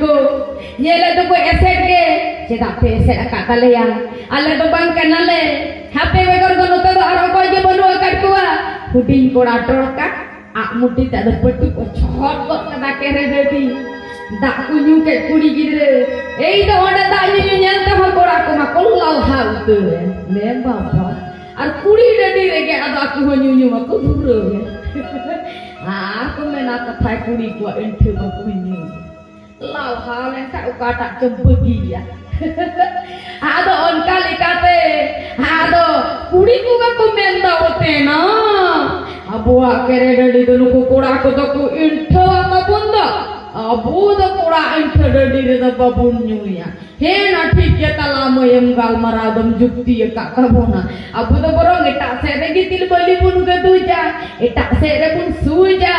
ko nyela to ko eset ge cheda pe eset ka le ya ale to bang kanale hape begor do noto do aro ko je bonu akat kuwa huding ko atorka ak muti tak ada petu ko chot ko kada kere dedi dak kunyu ke kuri gidre ei do ona da nyu nyanta ho kora ko ma kollau ha utu le baba ar kuri dedi rege ada aku ho nyu aku duro aku mena kathai kuri ko enthe ma kunyu lau ha le ka ukata jembegi ya ado on kali kate ado kuri ku ko menda ote na abuwa kere dedi do ko kora ko to ku enthe ma bunda abu do kora enthe dedi re da babunyu ya he na thik ya talamo em gal maradam jukti ya ka kabona abu do borong eta sere gitil boli pun ke tuja eta sere pun suja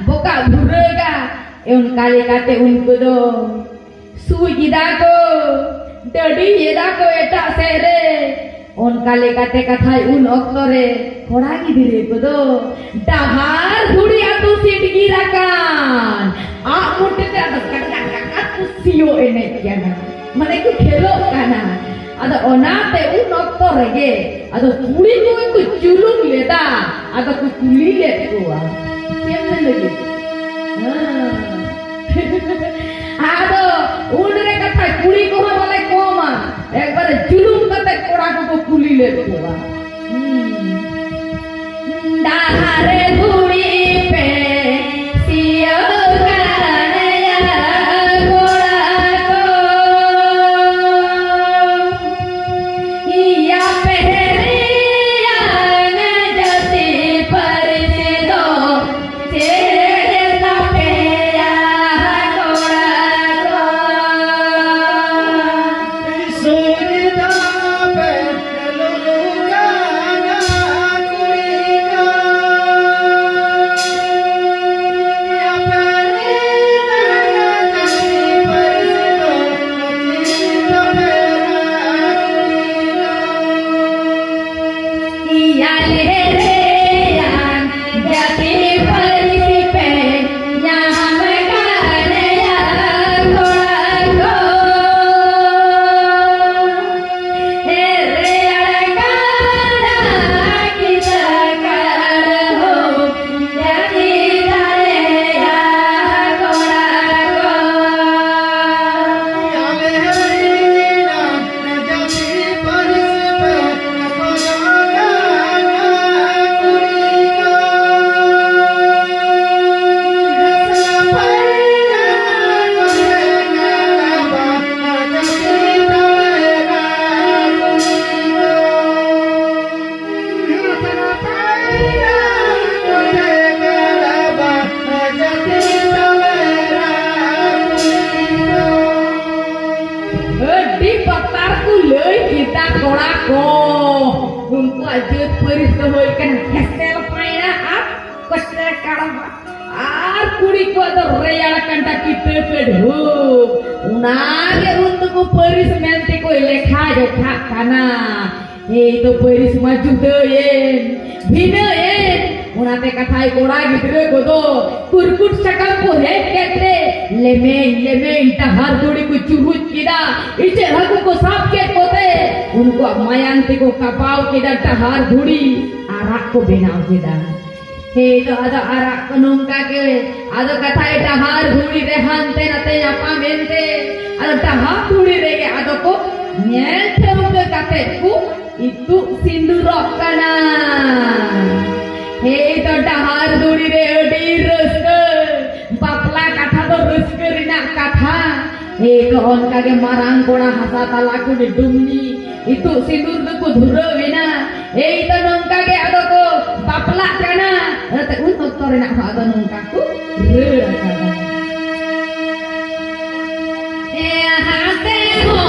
boka durega eun kali kate unku do suji dako dedi yedako eta sere on kali kate kathai un oktore kora gidire ko do dahar dhuri atu sit girakan a mutte te ada kata sio ene kiana mane ku khelo kana ada onate un oktore ge ada kuri ku chulung leda ada ku kuli le ko kemne lagi ado undre katha kuri ko bole koma ekbare chulung kate kora ko kuli le ko dahare dhuri pe sio itu peris maju deyen binaen unate kathai kora gidre godo kurkut sakam ko hekete lemen tahar duri ko churut kida ite haku ko sap ke kote unko mayanti ko kapau kida tahar duri arak ko benau kida he to ada arak konungka ke ada kathai tahar duri re hante nate apa mente ada tahar duri re ke ada ko nyel theuke kateku itu sindurok kana he to dahar duri re odi reuske bapla katha do reuske rina katha he to onka ge marang kora hasa talaku di dumni itu sindur ku dhuro wina he to nongka ge ado ko bapla kana te un oktore na ado nongka ku re kana e hate ho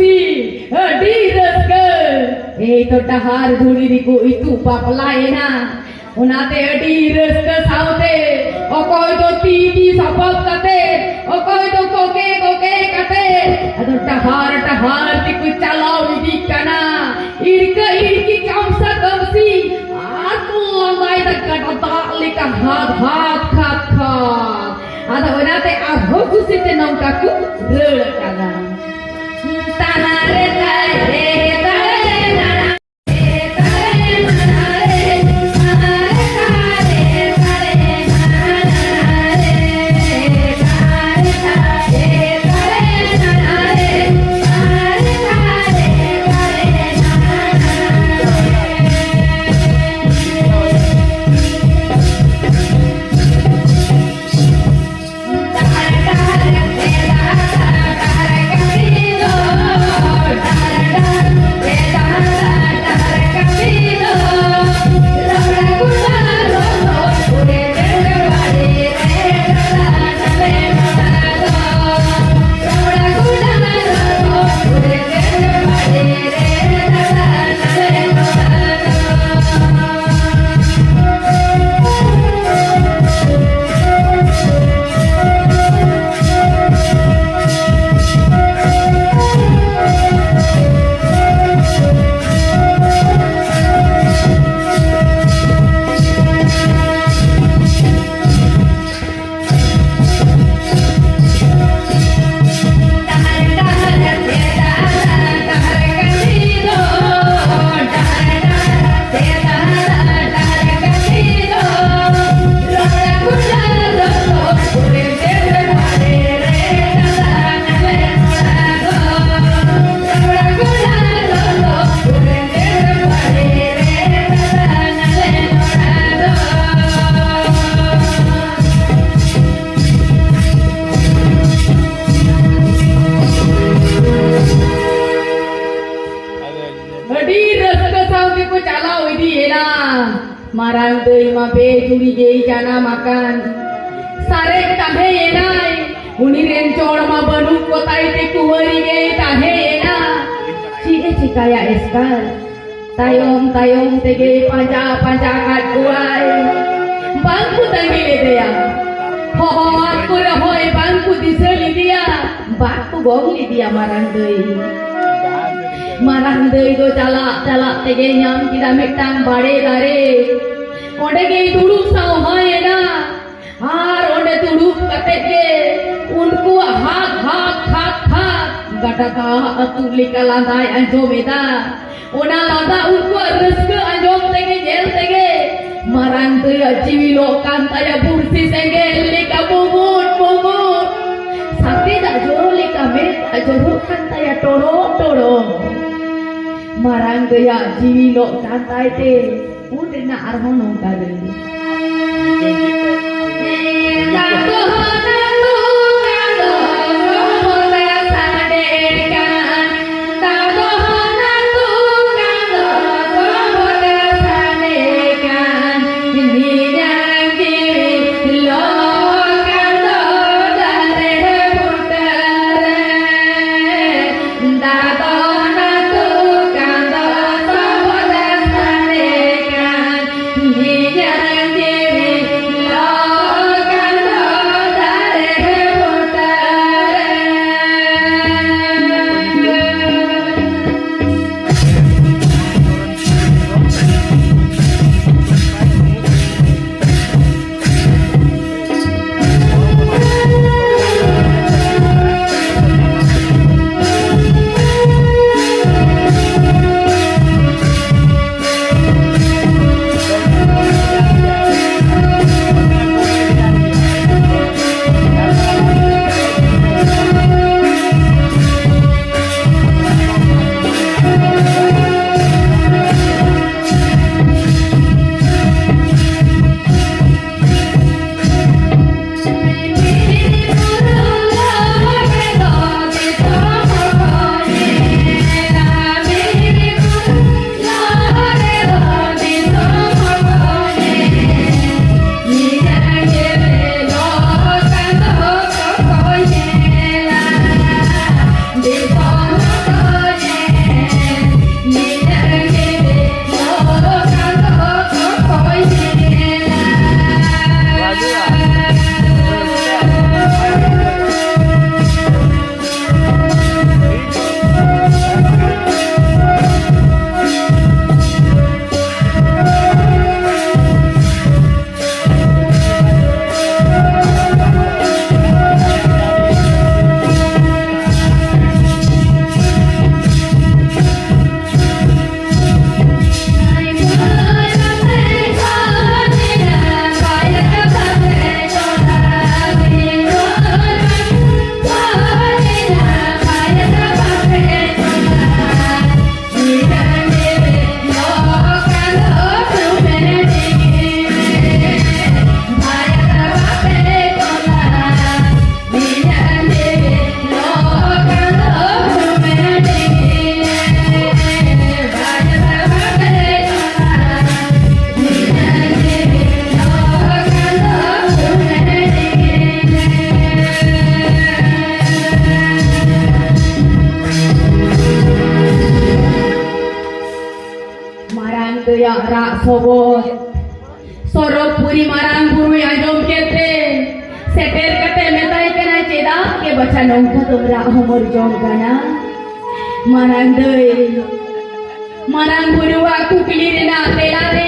kusi, di reske. Itu dahar dhuri diku itu baplaena. Unate di reske saute. Okoi to titi sapap kate. Okoi to koke kate. Ado dahar diku calau di kana. Irki kamsa kamsi. Aku lamai dekat otak lika hat. Ada unate aho kusi tenang kaku rekana. Tanare tare nana. Marang deui mah be juri gei jana makan sare tahe enai uni rencor mah banuk kotai te kuwari gei tahe ena cie cikaya eskal tayong tege panca kat kuai bangku tanggile dia hohoan kura hoi bangku diseli dia bangku gongli dia marang deui do calak tege nyam kita mitang bade dare onde ge duduk saw hai na ar onde duduk kate ge unku hak gataka atul lika landai anjomeda ona landa unku reska anjom tege jel tege marang deui jiwi lokan taya bursi senge lika bungut sakti da joro lika met joro kan taya toro marang deui jiwi lokan tai te udena arhono kade Jangan daya rak sobot sorok puri marang buru ajom kete seter kate metai kena ceda ke baca nongka tumra homor jom kana marang buru aku pilih na tela re